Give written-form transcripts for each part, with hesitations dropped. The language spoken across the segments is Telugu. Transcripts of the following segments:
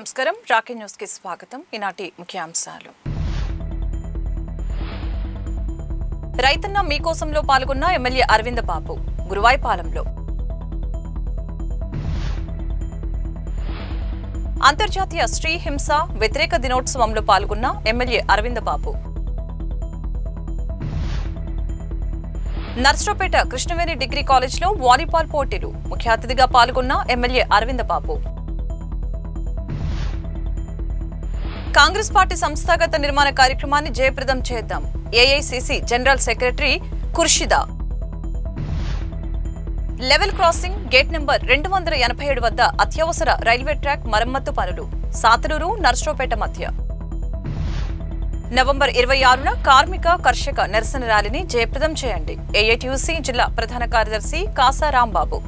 నమస్కారం రాకీ న్యూస్ కి స్వాగతం. ఈనాటి ముఖ్యాంశాలు. రైతన్న మీకోసంలో పాల్గొన్న ఎమ్మెల్యే అరవింద బాబు గురువాయిపాలెంలో. అంతర్జాతీయ స్త్రీ హింస వ్యతిరేక దినోత్సవంలో పాల్గొన్న ఎమ్మెల్యే అరవింద బాబు. నర్సరావుపేట కృష్ణవేణి డిగ్రీ కాలేజ్లో వాలీబాల్ పోటీలు ముఖ్య అతిథిగా పాల్గొన్న ఎమ్మెల్యే అరవింద బాబు. కాంగ్రెస్ పార్టీ సంస్థాగత నిర్మాణ కార్యక్రమాన్ని జయప్రదం చేద్దాం AICC general secretary Khurshida. Level crossing gate number 287 వద్ద అత్యవసర రైల్వే ట్రాక్ మరమ్మతు పనులు సాతనూరు నర్సరావుపేట మధ్య. నవంబర్ 26న కార్మిక కర్షక నిరసన ర్యాలీని జయప్రదం చేయండి ఏఐటియుసి జిల్లా ప్రధాన కార్యదర్శి కాసా రాంబాబు.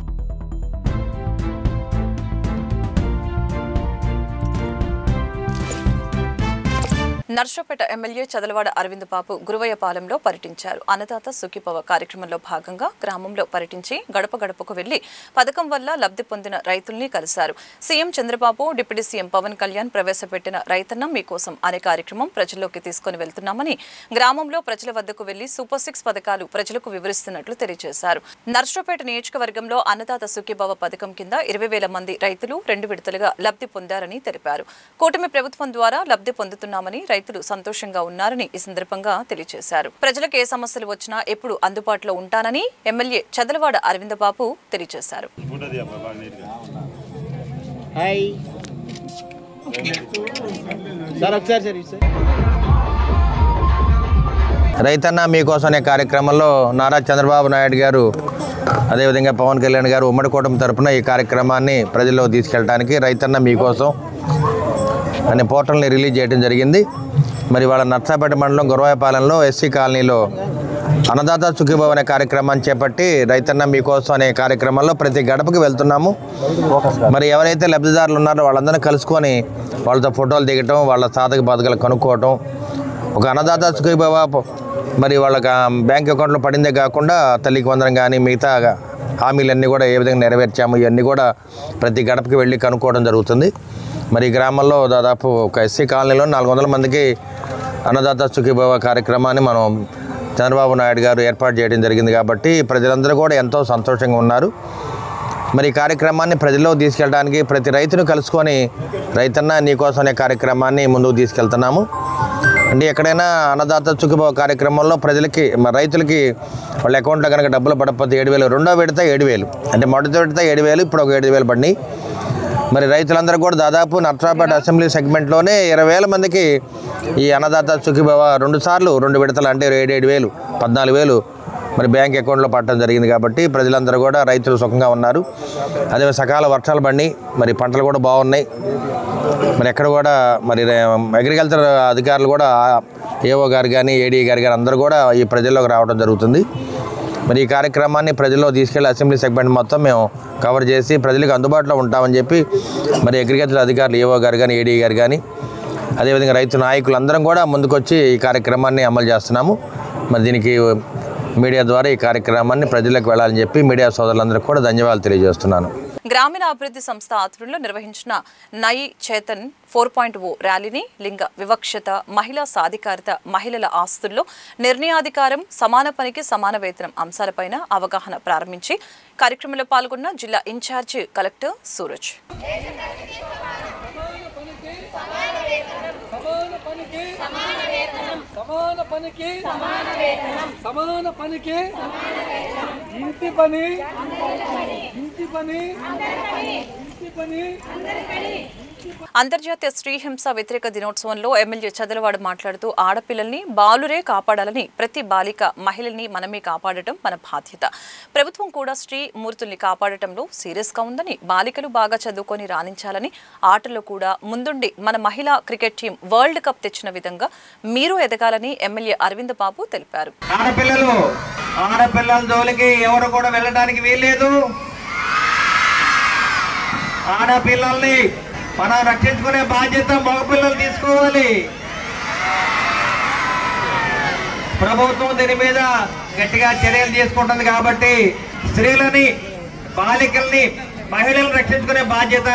నర్సరావుపేట ఎమ్మెల్యే చదలవాడ అరవింద బాబు గురువాయిపాలెంలో పర్యటించారు. అన్నదాత సుఖీభవ కార్యక్రమంలో భాగంగా గ్రామంలో పర్యటించి గడప గడపకు వెళ్లి పథకం వల్ల లబ్ధి పొందిన రైతుల్ని కలిశారు. CM Chandrababu, deputy CM Pawan Kalyan ప్రవేశపెట్టిన రైతన్న మీకోసం అనే కార్యక్రమం ప్రజల్లోకి తీసుకుని వెళ్తున్నామని, గ్రామంలో ప్రజల వద్దకు వెళ్లి సూపర్ 6 పథకాలు ప్రజలకు వివరిస్తున్నట్లు తెలియజేశారు. నర్సరావుపేట నియోజకవర్గంలో అన్నదాత సుఖీభవ పథకం కింద 20,000 మంది రైతులు 2 విడతలుగా లబ్ధి పొందారని తెలిపారు. కూటమి ప్రభుత్వం ద్వారా లబ్ధి పొందుతున్నామని రైతులు సంతోషంగా ఉన్నారని ఈ సందర్భంగా తెలియజేశారు. ప్రజలకు ఏ సమస్యలు వచ్చినా ఎప్పుడు అందుబాటులో ఉంటానని ఎమ్మెల్యే చదలవాడ అరవింద బాబు తెలియజేశారు. రైతన్న మీకోసం అనే కార్యక్రమంలో నారా చంద్రబాబు నాయుడు గారు, అదేవిధంగా పవన్ కళ్యాణ్ గారు ఉమ్మడి కూటమి తరఫున ఈ కార్యక్రమాన్ని ప్రజల్లో తీసుకెళ్ళడానికి రైతన్న మీకోసం అనే పోర్టల్ని రిలీజ్ చేయడం జరిగింది. మరి వాళ్ళ నర్సరావుపేట మండలం గురువాయిపాలెంలో ఎస్సీ కాలనీలో అన్నదాత సుఖీభవ అనే కార్యక్రమాన్ని చేపట్టి రైతన్న మీకోసం అనే కార్యక్రమంలో ప్రతి గడపకి వెళ్తున్నాము. మరి ఎవరైతే లబ్ధిదారులు ఉన్నారో వాళ్ళందరినీ కలుసుకొని వాళ్ళతో ఫోటోలు దిగటం, వాళ్ళ సాధక బాధకాలు కనుక్కోవటం, ఒక అన్నదాత సుఖీభవ మరి వాళ్ళకి బ్యాంక్ అకౌంట్లో పడిందే కాకుండా తల్లికి వందనం కానీ మిగతా హామీలన్నీ కూడా ఏ విధంగా నెరవేర్చాము ఇవన్నీ కూడా ప్రతి గడపకి వెళ్ళి కనుక్కోవడం జరుగుతుంది. మరి ఈ గ్రామంలో దాదాపు ఒక ఎస్సీ కాలనీలో 400 మందికి అన్నదాత సుఖీభవ కార్యక్రమాన్ని మనం చంద్రబాబు నాయుడు గారు ఏర్పాటు చేయడం జరిగింది. కాబట్టి ప్రజలందరూ కూడా ఎంతో సంతోషంగా ఉన్నారు. మరి ఈ కార్యక్రమాన్ని ప్రజల్లో తీసుకెళ్ళడానికి ప్రతి రైతును కలుసుకొని రైతన్న నీకోసం అనే కార్యక్రమాన్ని ముందుకు తీసుకెళ్తున్నాము. అంటే ఎక్కడైనా అన్నదాత సుఖీభవ కార్యక్రమంలో ప్రజలకి రైతులకి వాళ్ళ అకౌంట్లో కనుక డబ్బులు పడకపోతే 7,000, రెండో విడత 7,000, అంటే మొదటి విడత 7,000, ఇప్పుడు ఒక 7,000 పడినాయి. మరి రైతులందరూ కూడా దాదాపు నర్సరావుపేట అసెంబ్లీ సెగ్మెంట్లోనే 20,000 మందికి ఈ అన్నదాత సుఖీభవ 2 సార్లు 2 విడతలు అంటే 7,000, 14,000 మరి బ్యాంక్ అకౌంట్లో పడటం జరిగింది. కాబట్టి ప్రజలందరూ కూడా రైతులు సుఖంగా ఉన్నారు. అదే సకాల వర్షాలు పడి మరి పంటలు కూడా బాగున్నాయి. మరి ఎక్కడ కూడా మరి అగ్రికల్చర్ అధికారులు కూడా ఏఓ గారు కానీ ఏడీ గారు కానీ అందరూ కూడా ఈ ప్రజల్లోకి రావడం జరుగుతుంది. మరి ఈ కార్యక్రమాన్ని ప్రజల్లో తీసుకెళ్లి అసెంబ్లీ సెగ్మెంట్ మొత్తం మేము కవర్ చేసి ప్రజలకు అందుబాటులో ఉంటామని చెప్పి మరి అగ్రికల్చర్ అధికారులు ఏఓ గారు కానీ ఏడీ గారు కానీ అదేవిధంగా రైతు నాయకులు అందరం కూడా ముందుకొచ్చి ఈ కార్యక్రమాన్ని అమలు చేస్తున్నాము. మరి దీనికి మీడియా ద్వారా ఈ కార్యక్రమాన్ని ప్రజలకు వెళ్ళాలని చెప్పి మీడియా సోదరులందరికీ కూడా ధన్యవాదాలు తెలియజేస్తున్నాను. గ్రామీణ అభివృద్ధి సంస్థ ఆధ్వర్యంలో నిర్వహించిన నై చేతన్ 4.0 ర్యాలీని లింగ వివక్షత, మహిళా సాధికారత, మహిళల ఆస్తుల్లో నిర్ణయాధికారం, సమాన పనికి సమాన వేతనం అంశాలపైన అవగాహన ప్రారంభించి కార్యక్రమంలో పాల్గొన్న జిల్లా ఇన్ఛార్జ్ కలెక్టర్ సూరజ్. అంతర్జాతీయ స్త్రీ హింస వ్యతిరేక దినోత్సవంలో ఎమ్మెల్యే చదలవాడ మాట్లాడుతూ ఆడపిల్లల్ని బాలురే కాపాడాలని, ప్రతి బాలిక మహిళల్ని మనమే కాపాడటం మన బాధ్యత. ప్రభుత్వం కూడా స్త్రీ మూర్తుల్ని కాపాడటంలో సీరియస్ గా ఉందని, బాలికలు బాగా చదువుకొని రాణించాలని, ఆటల్లో కూడా ముందుండి మన మహిళా క్రికెట్ టీం వరల్డ్ కప్ తెచ్చిన విధంగా మీరు ఎదగాలని ఎమ్మెల్యే అరవింద బాబు తెలిపారు. ఆడపిల్లల జోలికి ఎవరు కూడా వెళ్ళడానికి వీల్లేదు. ఆడపిల్లల్ని మనం రక్షించుకునే బాధ్యత మగపిల్లలు తీసుకోవాలి. ప్రభుత్వం దీని మీద గట్టిగా చర్యలు తీసుకుంటుంది. కాబట్టి స్త్రీలని, బాలికల్ని, మహిళలను రక్షించుకునే బాధ్యత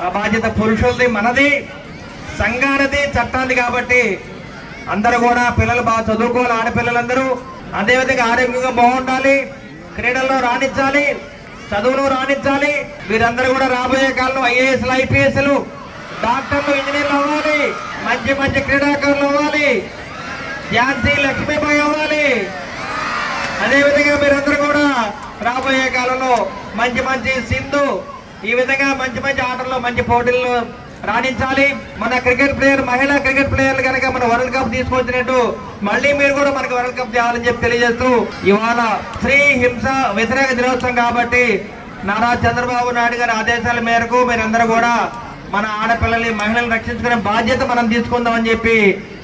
ఆ బాధ్యత పురుషులది, మనది, సంఘానిది, చట్టాన్ని. కాబట్టి అందరూ కూడా పిల్లలు బాగా చదువుకోవాలి, ఆడపిల్లలందరూ. అదేవిధంగా ఆరోగ్యంగా బాగుండాలి, క్రీడల్లో రాణించాలి, చదువులో రాణించాలి. వీరందరూ కూడా రాబోయే కాలంలో ఐఏఎస్లు, ఐపీఎస్లు, డాక్టర్లు, ఇంజనీర్లు అవ్వాలి, మంచి మంచి క్రీడాకారులు అవ్వాలి, ఝాన్సీ లక్ష్మీబాయి అవ్వాలి. అదేవిధంగా మీరందరూ కూడా రాబోయే కాలంలో మంచి మంచి సింధు, ఈ విధంగా మంచి మంచి ఆటల్లో, మంచి పోటీల్లో రాణించాలి. మన క్రికెట్ ప్లేయర్, మహిళా క్రికెట్ ప్లేయర్లు కనుక మన వరల్డ్ కప్ తీసుకొచ్చినట్టు మళ్ళీ మీరు కూడా మనకు వరల్డ్ కప్ చేయాలని చెప్పి తెలియజేస్తూ, ఇవాళ స్త్రీ హింస వ్యతిరేక దినోత్సవం కాబట్టి నారా చంద్రబాబు నాయుడు గారి ఆదేశాల మేరకు మీరందరూ కూడా మన ఆడపిల్లల్ని, మహిళలను రక్షించుకునే బాధ్యత మనం తీసుకుందామని చెప్పి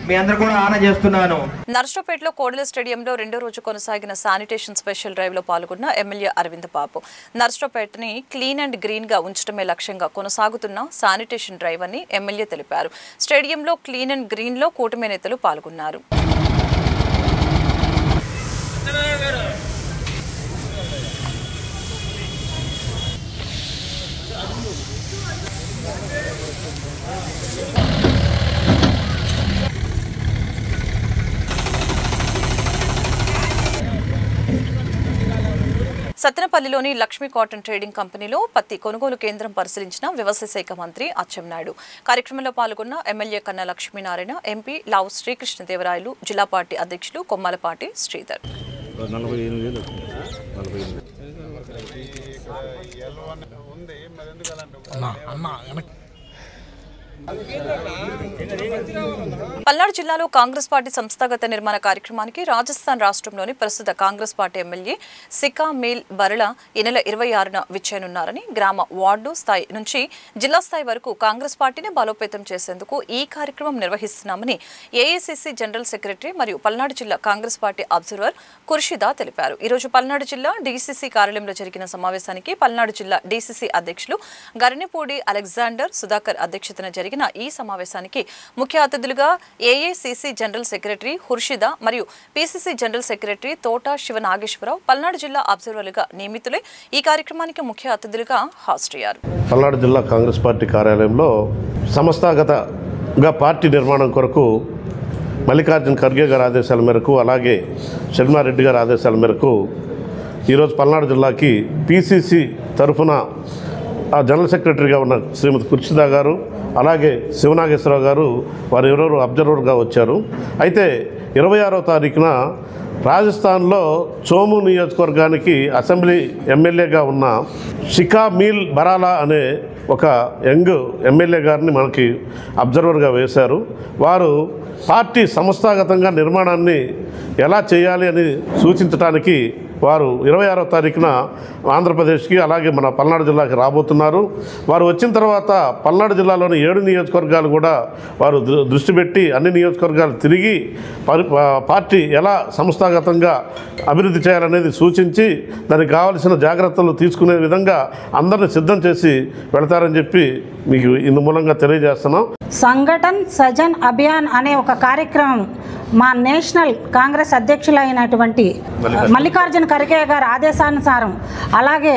మీ అందరూ కూడా ఆన చేస్తున్నాను. నర్సరావుపేటలో కోడెల స్టేడియంలో రెండో రోజు కొనసాగిన శానిటేషన్ స్పెషల్ డ్రైవ్ లో పాల్గొన్న ఎమ్మెల్యే అరవింద్ బాబు నర్సరావుపేటని క్లీన్ అండ్ గ్రీన్ గా ఉంచడమే లక్ష్యంగా కొనసాగుతున్న శానిటేషన్ డ్రైవ్ అని ఎమ్మెల్యే తెలిపారు. స్టేడియంలో క్లీన్ అండ్ గ్రీన్ లో కూటమి నేతలు పాల్గొన్నారు. సత్తెనపల్లిలోని లక్ష్మీ కాటన్ ట్రేడింగ్ కంపెనీలో పత్తి కొనుగోలు కేంద్రం పరిశీలించిన వ్యవసాయ శాఖ మంత్రి అచ్చెన్నాయుడు. కార్యక్రమంలో పాల్గొన్న ఎమ్మెల్యే కన్నా లక్ష్మీనారాయణ, ఎంపీ లావు శ్రీకృష్ణదేవరాయలు, జిల్లా పార్టీ అధ్యక్షులు కొమ్మాలపాటి శ్రీధర్. పల్నాడు జిల్లాలో కాంగ్రెస్ పార్టీ సంస్థాగత నిర్మాణ కార్యక్రమానికి రాజస్థాన్ రాష్ట్రంలోని ప్రస్తుత కాంగ్రెస్ పార్టీ ఎమ్మెల్యే సికా మీల్ బరళ ఈ నెల 26న విచ్చేయనున్నారని, గ్రామ వార్డు స్థాయి నుంచి జిల్లా స్థాయి వరకు కాంగ్రెస్ పార్టీని బలోపేతం చేసేందుకు ఈ కార్యక్రమం నిర్వహిస్తున్నామని ఏఐసిసి జనరల్ సెక్రటరీ మరియు పల్నాడు జిల్లా కాంగ్రెస్ పార్టీ అబ్జర్వర్ ఖుర్షిదా తెలిపారు. ఈరోజు పల్నాడు జిల్లా డీసీసీ కార్యాలయంలో జరిగిన సమావేశానికి పల్నాడు జిల్లా డీసీసీ అధ్యక్షులు గరినెపూడి అలెగ్జాండర్ సుధాకర్ అధ్యక్షతన జరిగిన ఈ సమావేశానికి ముఖ్య అతిథులుగా ఏఐసిసి జనరల్ సెక్రటరీ ఖుర్షిదా మరియు పిసిసి జనరల్ సెక్రటరీ తోట శివనాగేశ్వరరావు పల్నాడు జిల్లా అబ్జర్వర్లుగా నియమితులై ఈ కార్యక్రమానికి ముఖ్య అతిథులుగా హాజరయ్యారు. పల్నాడు జిల్లా కాంగ్రెస్ పార్టీ కార్యాలయంలో సంస్థాగతంగా పార్టీ నిర్మాణం కొరకు మల్లికార్జున ఖర్గే గారి ఆదేశాల మేరకు, అలాగే షర్మారెడ్డి గారి ఆదేశాల మేరకు ఈరోజు పల్నాడు జిల్లాకి పిసిసి తరఫున ఆ జనరల్ సెక్రటరీగా ఉన్న శ్రీమతి ఖుర్షిదా గారు, అలాగే శివనాగేశ్వరరావు గారు వారు ఎవరెవరు అబ్జర్వర్గా వచ్చారు. అయితే 26వ తారీఖున రాజస్థాన్లో చోము నియోజకవర్గానికి అసెంబ్లీ ఎమ్మెల్యేగా ఉన్న షికా మీల్ బరాలా అనే ఒక యంగ్ ఎమ్మెల్యే గారిని మనకి అబ్జర్వర్గా వేశారు. వారు పార్టీ సంస్థాగతంగా నిర్మాణాన్ని ఎలా చేయాలి అని సూచించడానికి వారు 26వ తారీఖున ఆంధ్రప్రదేశ్కి, అలాగే మన పల్నాడు జిల్లాకి రాబోతున్నారు. వారు వచ్చిన తర్వాత పల్నాడు జిల్లాలోని 7 నియోజకవర్గాలు కూడా వారు దృష్టి పెట్టి అన్ని నియోజకవర్గాలు తిరిగి పార్టీ ఎలా సంస్థాగతంగా అభివృద్ధి చేయాలనేది సూచించి దానికి కావాల్సిన జాగ్రత్తలు తీసుకునే విధంగా అందరిని సిద్ధం చేసి వెళతారని చెప్పి మీకు ఇందు మూలంగా తెలియజేస్తున్నాం. సంఘటన్ సజన్ అభియాన్ అనే ఒక కార్యక్రమం మా నేషనల్ కాంగ్రెస్ అధ్యక్షులైనటువంటి మల్లికార్జున ఖర్గే గారి ఆదేశానుసారం, అలాగే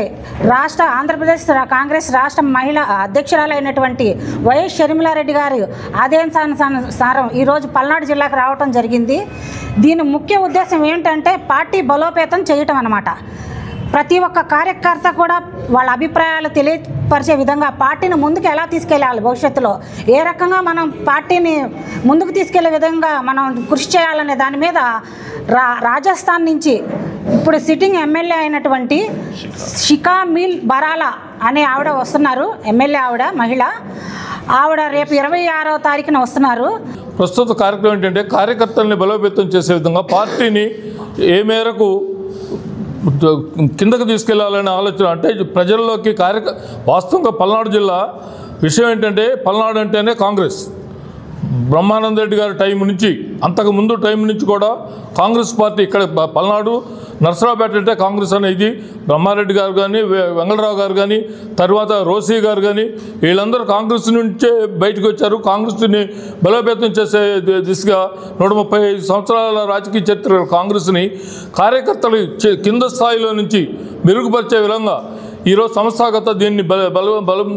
ఆంధ్రప్రదేశ్ కాంగ్రెస్ రాష్ట్ర మహిళా అధ్యక్షురాలైనటువంటి వైఎస్ షర్మిలారెడ్డి గారి ఆదేశానుసారం ఈరోజు పల్నాడు జిల్లాకు రావటం జరిగింది. దీని ముఖ్య ఉద్దేశం ఏంటంటే పార్టీ బలోపేతం చేయటం అన్నమాట. ప్రతి ఒక్క కార్యకర్త కూడా వాళ్ళ అభిప్రాయాలు తెలియపరిచే విధంగా పార్టీని ముందుకు ఎలా తీసుకెళ్ళాలి, భవిష్యత్తులో ఏ రకంగా మనం పార్టీని ముందుకు తీసుకెళ్లే విధంగా మనం కృషి చేయాలనే దాని మీద రాజస్థాన్ నుంచి ఇప్పుడు సిట్టింగ్ ఎమ్మెల్యే అయినటువంటి షికా మీల్ బరాలా అనే ఆవిడ వస్తున్నారు. ఎమ్మెల్యే ఆవిడ రేపు 26వ తారీఖున వస్తున్నారు. ప్రస్తుత కార్యక్రమం ఏంటంటే కార్యకర్తల్ని బలోపేతం చేసే విధంగా పార్టీని ఏ మేరకు కిందకు తీసుకెళ్లాలనే ఆలోచన, అంటే ప్రజల్లోకి వాస్తవంగా పల్నాడు జిల్లా విషయం ఏంటంటే పల్నాడు అంటేనే కాంగ్రెస్. బ్రహ్మానంద రెడ్డి గారి టైం నుంచి, అంతకు ముందు టైం నుంచి కూడా కాంగ్రెస్ పార్టీ ఇక్కడ పల్నాడు నర్సరావుపేట అంటే కాంగ్రెస్ అనేది బ్రహ్మారెడ్డి గారు కానీ, వెంగళరావు గారు కానీ, తర్వాత రోసీ గారు కానీ వీళ్ళందరూ కాంగ్రెస్ నుంచే బయటకు వచ్చారు. కాంగ్రెస్ని బలోపేతం చేసే దిశగా 135 సంవత్సరాల రాజకీయ చరిత్ర కాంగ్రెస్ని కార్యకర్తలు కింద స్థాయిలో నుంచి మెరుగుపరిచే విధంగా ఈరోజు సంస్థాగత దీన్ని బలం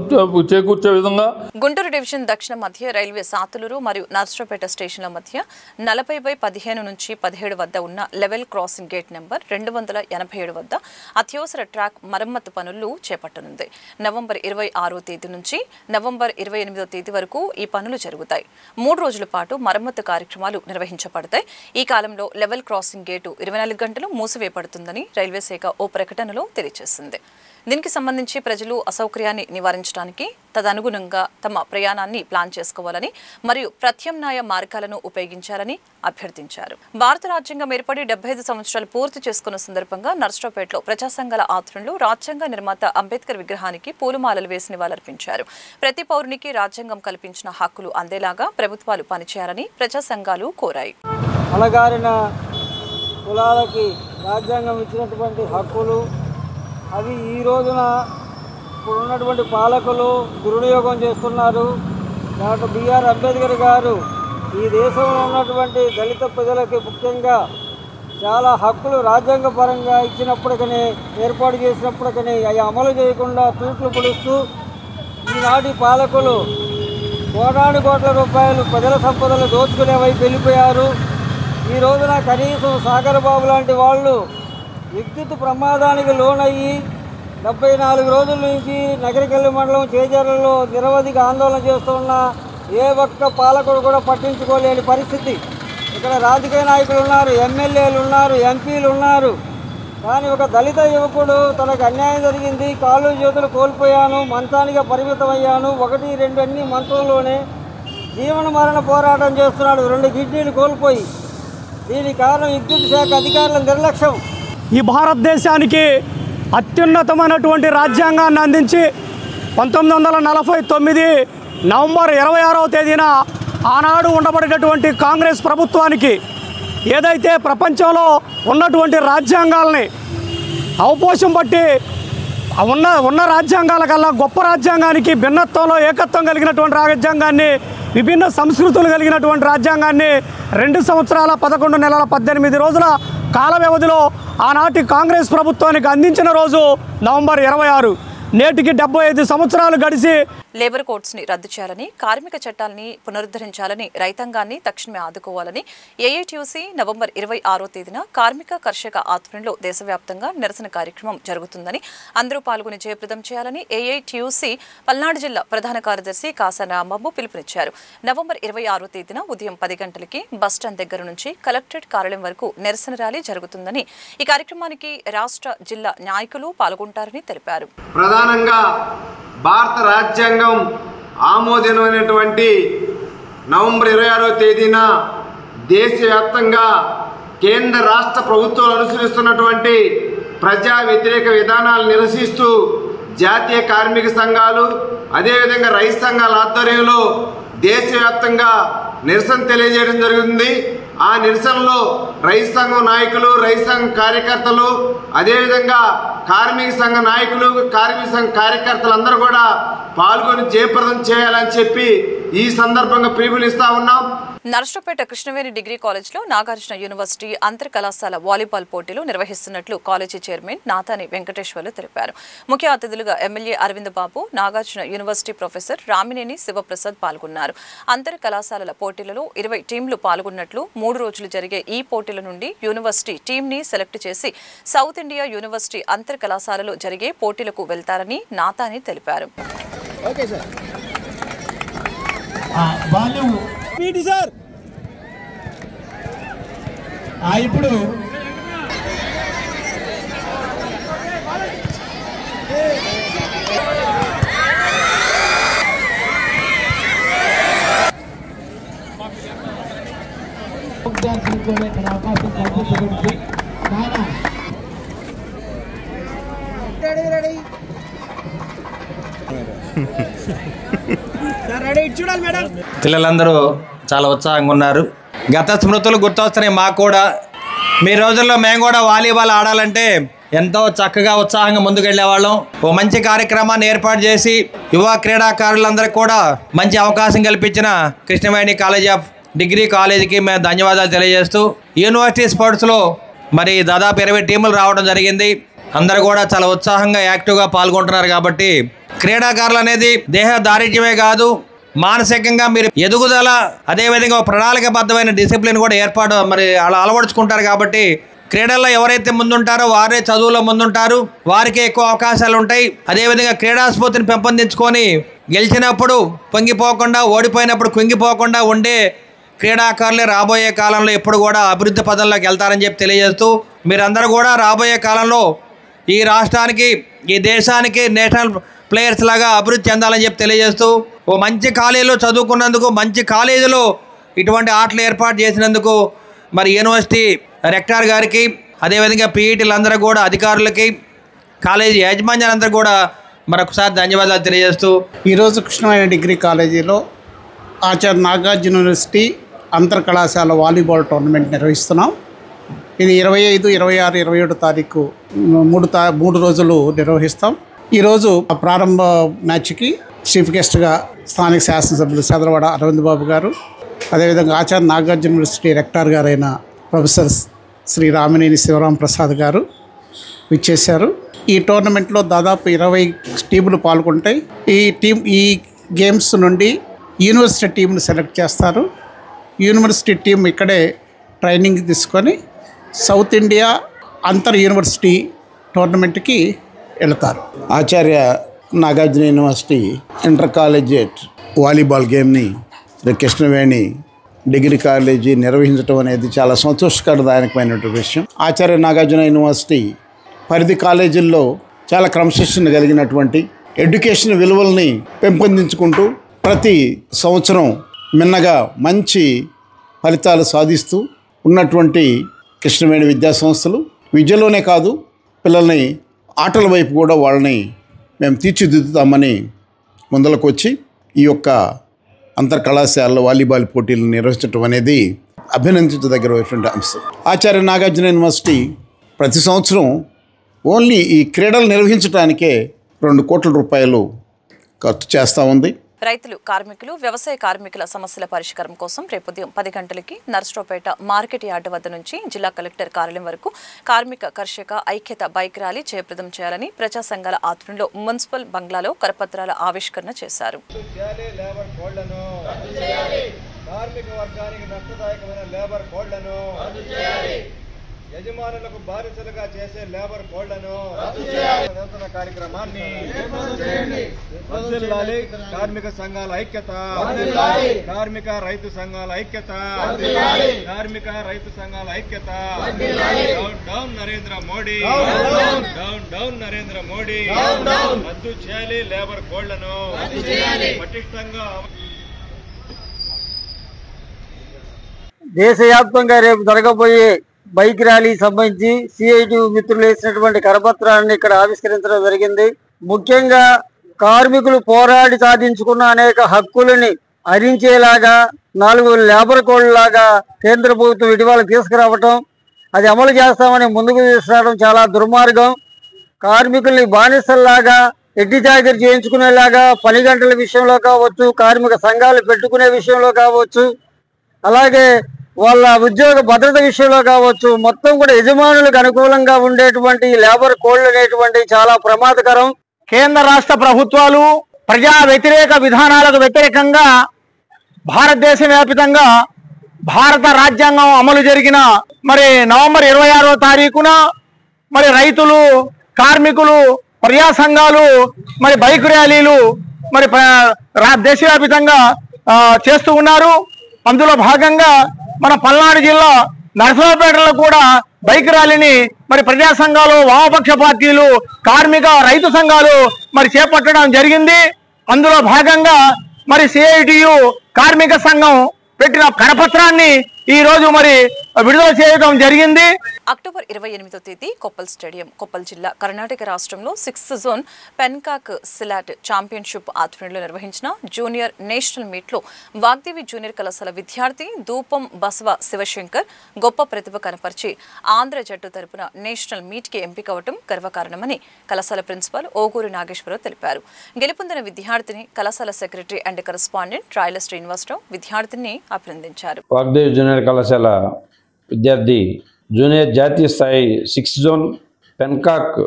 చేకూర్చే విధంగా గుంటూరు డివిజన్ దక్షిణ మధ్య రైల్వే సాతులూరు మరియు నర్సరావుపేట స్టేషన్ల మధ్య 40/15 నుంచి 17 వద్ద ఉన్న లెవెల్ క్రాసింగ్ గేట్ నెంబర్ 287 వద్ద అత్యవసర ట్రాక్ మరమ్మతు పనులు చేపట్టనుంది. నవంబర్ 26వ తేదీ నుంచి నవంబర్ 28వ తేదీ వరకు ఈ పనులు జరుగుతాయి. 3 రోజుల పాటు మరమ్మతు కార్యక్రమాలు నిర్వహించబడతాయి. ఈ కాలంలో లెవెల్ క్రాసింగ్ గేటు 24 గంటలు మూసివేయబడుతుందని రైల్వే శాఖ ఓ ప్రకటనలో తెలియజేసింది. దీనికి సంబంధించి ప్రజలు అసౌకర్యాన్ని నివారించడానికి తదనుగుణంగా తమ ప్రయాణాన్ని ప్లాన్ చేసుకోవాలని మరియు ప్రత్యామ్నాయ మార్గాలను ఉపయోగించాలని అభ్యర్థించారు. భారత రాజ్యాంగం ఏర్పడి 75 సంవత్సరాలు పూర్తి చేసుకున్న సందర్భంగా నర్సరావుపేటలో ప్రజా సంఘాల ఆధ్వర్యంలో రాజ్యాంగ నిర్మాత అంబేద్కర్ విగ్రహానికి పూలమాలలు వేసి నివాళులర్పించారు. ప్రతి పౌరునికి రాజ్యాంగం కల్పించిన హక్కులు అందేలాగా ప్రభుత్వాలు పనిచేయాలని ప్రజా సంఘాలు కోరాయి. అణగారిన కులాలకి రాజ్యాంగం ఇచ్చినటువంటి హక్కులు అవి ఈ రోజున ఇప్పుడున్నటువంటి పాలకులు దుర్వినియోగం చేస్తున్నారు. డాక్టర్ బిఆర్ అంబేద్కర్ గారు ఈ దేశంలో ఉన్నటువంటి దళిత ప్రజలకి ముఖ్యంగా చాలా హక్కులు రాజ్యాంగపరంగా ఇచ్చినప్పటికీ ఏర్పాటు చేసినప్పటికీ అవి అమలు చేయకుండా తూట్లు పొడుస్తూ ఈనాటి పాలకులు కోటాను కోట్ల రూపాయలు ప్రజల సంపదలు దోచుకునే వైపు వెళ్ళిపోయారు. ఈ రోజున కనీసం సాగర్ బాబు లాంటి వాళ్ళు విద్యుత్ ప్రమాదానికి లోనయ్యి 74 రోజుల నుంచి నగరికల్లి మండలం చేజర్లలో నిరవధిక ఆందోళన చేస్తున్న ఏ ఒక్క పాలకుడు కూడా పట్టించుకోలేని పరిస్థితి. ఇక్కడ రాజకీయ నాయకులు ఉన్నారు, ఎమ్మెల్యేలు ఉన్నారు, ఎంపీలు ఉన్నారు. కానీ ఒక దళిత యువకుడు తనకు అన్యాయం జరిగింది, కాళ్ళు చేతులు కోల్పోయాను, మంచానికి పరిమితమయ్యాను, 1, 2 అన్ని మంచంలోనే జీవన మరణ పోరాటం చేస్తున్నాడు, 2 కిడ్నీలు కోల్పోయి. దీనికి కారణం విద్యుత్ శాఖ అధికారుల నిర్లక్ష్యం. ఈ భారతదేశానికి అత్యున్నతమైనటువంటి రాజ్యాంగాన్ని అందించి 1949 నవంబర్ 26వ తేదీన ఆనాడు ఉండబడినటువంటి కాంగ్రెస్ ప్రభుత్వానికి ఏదైతే ప్రపంచంలో ఉన్నటువంటి రాజ్యాంగాల్ని అవపోషం బట్టి ఉన్న రాజ్యాంగాల కల్లా గొప్ప రాజ్యాంగానికి భిన్నత్వంలో ఏకత్వం కలిగినటువంటి రాజ్యాంగాన్ని, విభిన్న సంస్కృతులు కలిగినటువంటి రాజ్యాంగాన్ని 2 సంవత్సరాల 11 నెలల 18 రోజుల కాల వ్యవధిలో ఆనాటి కాంగ్రెస్ ప్రభుత్వానికి అందించిన రోజు నవంబర్ 26. నేటికి 75 సంవత్సరాలు గడిచి లేబర్ కోడ్స్ ని రద్దు చేయాలని, కార్మిక చట్టాలని పునరుద్ధరించాలని, రైతాంగాన్ని తక్షణమే ఆదుకోవాలని ఏఐటీయూసీ నవంబర్ 26వ తేదీన కార్మిక కర్షక ఆధ్వర్యంలో దేశవ్యాప్తంగా నిరసన కార్యక్రమం జరుగుతుందని, అందరూ పాల్గొని జయప్రదం చేయాలని ఏఐటీయూసీ పల్నాడు జిల్లా ప్రధాన కార్యదర్శి కాసా రాంబాబు పిలుపునిచ్చారు. నవంబర్ 26వ తేదీన ఉదయం 10 గంటలకి బస్టాండ్ దగ్గర నుంచి కలెక్టరేట్ కార్యాలయం వరకు నిరసన ర్యాలీ జరుగుతుందని, ఈ కార్యక్రమానికి రాష్ట్ర జిల్లా నాయకులు పాల్గొంటారని తెలిపారు. ప్రధానంగా భారత రాజ్యాంగం ఆమోదమైనటువంటి నవంబర్ 26వ తేదీన దేశవ్యాప్తంగా కేంద్ర రాష్ట్ర ప్రభుత్వాలు అనుసరిస్తున్నటువంటి ప్రజా వ్యతిరేక విధానాలు నిరసిస్తూ జాతీయ కార్మిక సంఘాలు అదేవిధంగా రైతు సంఘాల ఆధ్వర్యంలో దేశవ్యాప్తంగా నిరసన తెలియజేయడం జరుగుతుంది. ఆ నిరసనలో రైతు సంఘం నాయకులు, రైతు సంఘ కార్యకర్తలు, అదేవిధంగా కార్మిక సంఘ నాయకులు, కార్మిక సంఘ కార్యకర్తలందరూ కూడా పాల్గొని జయప్రదం చేయాలని చెప్పి ఈ సందర్భంగా పిలుపునిస్తా ఉన్నాం. నర్సరావుపేట కృష్ణవేణి డిగ్రీ కాలేజ్లో నాగార్జున యూనివర్సిటీ అంతర్ కళాశాల వాలీబాల్ పోటీలు నిర్వహిస్తున్నట్లు కాలేజీ చైర్మన్ నాతాని వెంకటేశ్వర్లు తెలిపారు. ముఖ్య అతిథులుగా ఎమ్మెల్యే అరవింద్ బాబు, నాగార్జున యూనివర్సిటీ ప్రొఫెసర్ రామినేని శివప్రసాద్ పాల్గొన్నారు. అంతర్ కళాశాలల పోటీలలో 20 టీంలు పాల్గొన్నట్లు, 3 రోజులు జరిగే ఈ పోటీల నుండి యూనివర్సిటీ టీంని సెలెక్ట్ చేసి సౌత్ ఇండియా యూనివర్సిటీ అంతర్ కళాశాలలో జరిగే పోటీలకు వెళ్తారని నాతాని తెలిపారు. ఇప్పుడు పిల్లలందరూ చాలా ఉత్సాహంగా ఉన్నారు. గత స్మృతులు గుర్తొస్తున్నాయి మాకు కూడా. మీ రోజుల్లో మేము కూడా వాలీబాల్ ఆడాలంటే ఎంతో చక్కగా ఉత్సాహంగా ముందుకెళ్ళేవాళ్ళం. ఓ మంచి కార్యక్రమాన్ని ఏర్పాటు చేసి యువ క్రీడాకారులందరికీ కూడా మంచి అవకాశం కల్పించిన కృష్ణవేణి కాలేజ్ ఆఫ్ డిగ్రీ కాలేజీకి మేము ధన్యవాదాలు తెలియజేస్తూ, యూనివర్సిటీ స్పోర్ట్స్లో మరి దాదాపు 20 టీములు రావడం జరిగింది. అందరూ కూడా చాలా ఉత్సాహంగా యాక్టివ్గా పాల్గొంటున్నారు. కాబట్టి క్రీడాకారులు అనేది దేహ దారిద్ర్యమే కాదు, మానసికంగా మీరు ఎదుగుదల, అదేవిధంగా ప్రణాళికబద్ధమైన డిసిప్లిన్ కూడా ఏర్పాటు అలా అలవడుచుకుంటారు. కాబట్టి క్రీడల్లో ఎవరైతే ముందుంటారో వారే చదువులో ముందుంటారు, వారికి ఎక్కువ అవకాశాలు ఉంటాయి. అదేవిధంగా క్రీడాస్ఫూర్తిని పెంపొందించుకొని గెలిచినప్పుడు పొంగిపోకుండా, ఓడిపోయినప్పుడు కుంగిపోకుండా ఉండే క్రీడాకారులే రాబోయే కాలంలో ఎప్పుడు కూడా అభివృద్ధి పదంలోకి వెళ్తారని చెప్పి తెలియజేస్తూ, మీరందరూ కూడా రాబోయే కాలంలో ఈ రాష్ట్రానికి, ఈ దేశానికి నేషనల్ ప్లేయర్స్ లాగా అభివృద్ధి చెందాలని చెప్పి తెలియజేస్తూ, ఓ మంచి కాలేజీలో చదువుకున్నందుకు, మంచి కాలేజీలో ఇటువంటి ఆటలు ఏర్పాటు చేసినందుకు యూనివర్సిటీ రెక్టార్ గారికి, అదేవిధంగా పీఈటీలందరూ కూడా, అధికారులకి, కాలేజీ యాజమాన్యాలందరూ కూడా మరొకసారి ధన్యవాదాలు తెలియజేస్తూ, ఈరోజు కృష్ణవేణి డిగ్రీ కాలేజీలో ఆచార్య నాగార్జున యూనివర్సిటీ అంతర్ కళాశాల వాలీబాల్ టోర్నమెంట్ నిర్వహిస్తున్నాం. ఇది 25, 26, 27 తారీఖు 3 రోజులు నిర్వహిస్తాం. ఈరోజు ప్రారంభ మ్యాచ్కి చీఫ్ గెస్ట్గా స్థానిక శాసనసభ్యులు చదలవాడ అరవింద్ బాబు గారు, అదేవిధంగా ఆచార్య నాగార్జున యూనివర్సిటీ రెక్టార్ గారైన ప్రొఫెసర్ శ్రీ రామినేని శివరాం ప్రసాద్ గారు విచ్చేశారు. ఈ టోర్నమెంట్లో దాదాపు 20 టీములు పాల్గొంటాయి. ఈ గేమ్స్ నుండి యూనివర్సిటీ టీంను సెలెక్ట్ చేస్తారు. యూనివర్సిటీ టీం ఇక్కడే ట్రైనింగ్ తీసుకొని సౌత్ ఇండియా అంతర్ యూనివర్సిటీ టోర్నమెంట్కి వెళతారు. Acharya Nagarjuna university inter collegiate volleyball గేమ్ని కృష్ణవేణి డిగ్రీ కాలేజీ నిర్వహించడం అనేది చాలా సంతోషకరదాయకమైనటువంటి విషయం. ఆచార్య నాగార్జున యూనివర్సిటీ పరిధి కాలేజీల్లో చాలా క్రమశిక్షణ కలిగినటువంటి ఎడ్యుకేషన్ విలువల్ని పెంపొందించుకుంటూ ప్రతి సంవత్సరం మిన్నగా మంచి ఫలితాలు సాధిస్తూ ఉన్నటువంటి కృష్ణవేణి విద్యా సంస్థలు విద్యలోనే కాదు, పిల్లల్ని ఆటల వైపు కూడా వాళ్ళని మేము తీర్చిదిద్దుతామని ముందలకు వచ్చి ఈ యొక్క అంతర్ కళాశాలలో వాలీబాల్ పోటీలు నిర్వహించడం అనేది అభినందించదగినటువంటి అంశం. ఆచార్య నాగార్జున యూనివర్సిటీ ప్రతి సంవత్సరం ఓన్లీ ఈ క్రీడలు నిర్వహించడానికే 2 కోట్ల రూపాయలు ఖర్చు చేస్తూ ఉంది. రైతులు, కార్మికులు, వ్యవసాయ కార్మికుల సమస్యల పరిష్కారం కోసం రేపు ఉదయం 10 గంటలకి నర్సరావుపేట మార్కెట్ యార్డు వద్ద నుంచి జిల్లా కలెక్టర్ కార్యాలయం వరకు కార్మిక కర్షక ఐక్యత బైక్ ర్యాలీ జయప్రదం చేయాలని ప్రజా సంఘాల ఆధ్వర్యంలో మున్సిపల్ బంగ్లాలో కరపత్రాల ఆవిష్కరణ చేశారు. యజమానులకు బానిసలుగా చేసే లేబర్ కోడ్లను కార్యక్రమాన్ని కార్మిక సంఘాల ఐక్యత, కార్మిక రైతు సంఘాల ఐక్యత, కార్మిక రైతు సంఘాల ఐక్యత. Down down Narendra Modi, down down Narendra Modi. రద్దు చేయాలి లేబర్ కోడ్లను పటిష్టంగా. దేశవ్యాప్తంగా రేపు జరగబోయే బైక్ ర్యాలీ సంబంధించి సిఐటి మిత్రులు వేసినటువంటి కరపత్రాన్ని ఇక్కడ ఆవిష్కరించడం జరిగింది. ముఖ్యంగా కార్మికులు పోరాడి సాధించుకున్న అనేక హక్కులని హరించేలాగా 4 లేబర్ కోడ్ లాగా కేంద్ర ప్రభుత్వం ఇటీవల తీసుకురావటం, అది అమలు చేస్తామని ముందుకు తీసుకురావడం చాలా దుర్మార్గం. కార్మికుల్ని బానిసల్లాగా ఎడ్డి చాకరీ చేయించుకునేలాగా పని గంటల విషయంలో కావచ్చు, కార్మిక సంఘాలు పెట్టుకునే విషయంలో కావచ్చు, అలాగే వాళ్ళ ఉద్యోగ భద్రత విషయంలో కావచ్చు, మొత్తం కూడా యజమానులకు అనుకూలంగా ఉండేటువంటి లేబర్ కోడ్లు అనేటువంటి చాలా ప్రమాదకరం. కేంద్ర రాష్ట్ర ప్రభుత్వాలు ప్రజా వ్యతిరేక విధానాలకు వ్యతిరేకంగా భారతదేశ వ్యాప్తంగా భారత రాజ్యాంగం అమలు జరిగిన నవంబర్ 26వ తారీఖున రైతులు, కార్మికులు, ప్రజా సంఘాలు బైక్ ర్యాలీలు దేశవ్యాప్తంగా చేస్తూ ఉన్నారు. అందులో భాగంగా మన పల్నాడు జిల్లా నరసరావుపేటలో కూడా బైక్ ర్యాలీని ప్రజా సంఘాలు, వామపక్ష పార్టీలు, కార్మిక రైతు సంఘాలు చేపట్టడం జరిగింది. అందులో భాగంగా సిఐటియు కార్మిక సంఘం పెట్టిన కరపత్రాన్ని ఈ రోజు విడుదల చేయడం జరిగింది. అక్టోబర్ 28వ తేదీ కొప్పల్ స్టేడియం, కొప్పల్ జిల్లా, కర్ణాటక రాష్ట్రంలో 6th zone pencak silat championship ఆధ్వర్యంలో నిర్వహించిన జూనియర్ నేషనల్ మీట్లో వాగ్దేవి జూనియర్ కళాశాల విద్యార్థి దూపం బసవ శివశంకర్ గొప్ప ప్రతిభ కనపరిచి ఆంధ్ర జట్టు తరపున నేషనల్ మీట్కి ఎంపికవటం గర్వకారణమని కళాశాల ప్రిన్సిపాల్ ఓగూరి నాగేశ్వరరావు తెలిపారు. గెలుపొందిన విద్యార్థిని కళాశాల సెక్రటరీ అండ్ కరెస్పాండెంట్ రాయల శ్రీనివాసరావు విద్యార్థిని అభినందించారు. వాగ్దేవి జూనియర్ కళాశాల విద్యార్థి జూనియర్ జాతీయ స్థాయి 6th జోన్ పెన్కాక్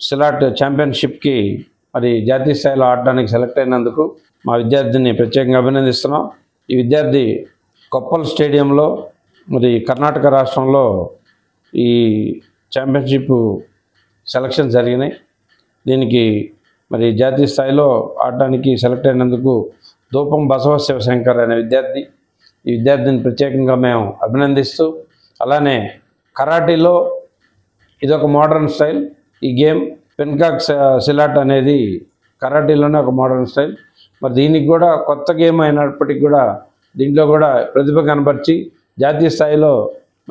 సిలాట్ ఛాంపియన్షిప్కి మరి జాతీయ స్థాయిలో ఆడడానికి సెలెక్ట్ అయినందుకు మా విద్యార్థిని ప్రత్యేకంగా అభినందిస్తున్నాం. ఈ విద్యార్థి కొప్పల్ స్టేడియంలో మరి కర్ణాటక రాష్ట్రంలో ఈ ఛాంపియన్షిప్ సెలక్షన్ జరిగినాయి. దీనికి మరి జాతీయ స్థాయిలో ఆడడానికి సెలెక్ట్ అయినందుకు దూపం బసవ శివశంకర్ అనే విద్యార్థి, ఈ విద్యార్థిని ప్రత్యేకంగా మేము అభినందిస్తూ, అలానే కరాటీలో ఇదొక మోడర్న్ స్టైల్. ఈ గేమ్ పెన్కాక్ సిలాట్ అనేది కరాటీలోనే ఒక మోడర్న్ స్టైల్. మరి దీనికి కూడా కొత్త గేమ్ అయినప్పటికీ కూడా దీంట్లో కూడా ప్రతిభ కనబరిచి జాతీయ స్థాయిలో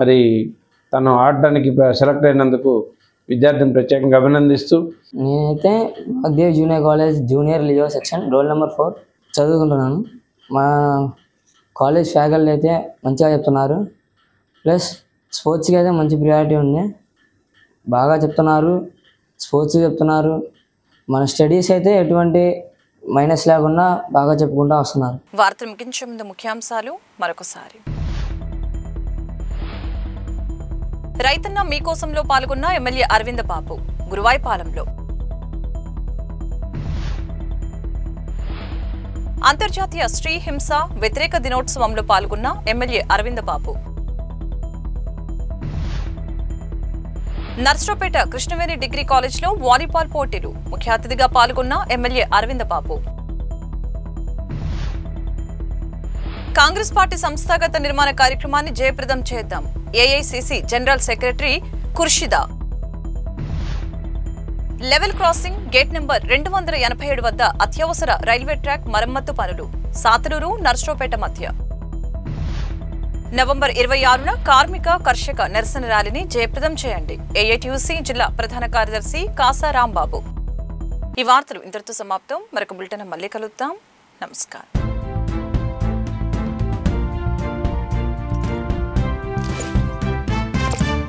మరి తను ఆడడానికి సెలెక్ట్ అయినందుకు విద్యార్థిని ప్రత్యేకంగా అభినందిస్తూ, నేనైతే Vagdev junior college junior Leo section roll number 4 చదువుకుంటున్నాను. మా కాలేజ్ ఫ్యాకల్టీ అయితే మంచిగా చెప్తున్నారు, ప్లస్ స్పోర్ట్స్కి అయితే మంచి ప్రియారిటీ ఉంది, బాగా చెప్తున్నారు, స్పోర్ట్స్ చెప్తున్నారు. మన స్టడీస్ అయితే ఎటువంటి మైనస్ లేకుండా బాగా చెప్పుకుంటూ వస్తున్నారు. వార్తలు ముగించే ముందు ముఖ్యాంశాలు మరొకసారి. రైతన్న మీకోసంలో పాల్గొన్న ఎమ్మెల్యే అరవింద్ బాబు గురువాయిపాలెంలో. అంతర్జాతీయ స్త్రీ హింస వ్యతిరేక దినోత్సవంలో పాల్గొన్న ఎమ్మెల్యే అరవింద్ బాబు. నర్సరావుపేట కృష్ణవేణి డిగ్రీ కాలేజ్లో వాలీబాల్ పోటీలు ముఖ్య అతిథిగా పాల్గొన్న ఎమ్మెల్యే అరవింద్ బాబు. కాంగ్రెస్ పార్టీ సంస్థాగత నిర్మాణ కార్యక్రమాన్ని జయప్రదం చేద్దాం AICC general secretary Khurshida. Level crossing gate number 287 వద్ద అత్యవసర రైల్వే ట్రాక్ మరమ్మతు పనులు సాతలూరు నర్సరావుపేట మధ్య. నవంబర్ 26న కార్మిక కర్షక నిరసన ర్యాలీని జయప్రదం చేయండి ఏఐటియుసి జిల్లా ప్రధాన కార్యదర్శి కాసారాంబాబు. ఈ వార్తలు ఇంతటితో సమాప్తం. మరొక బులెటిన్ మళ్ళీ కలుద్దాం. నమస్కారం.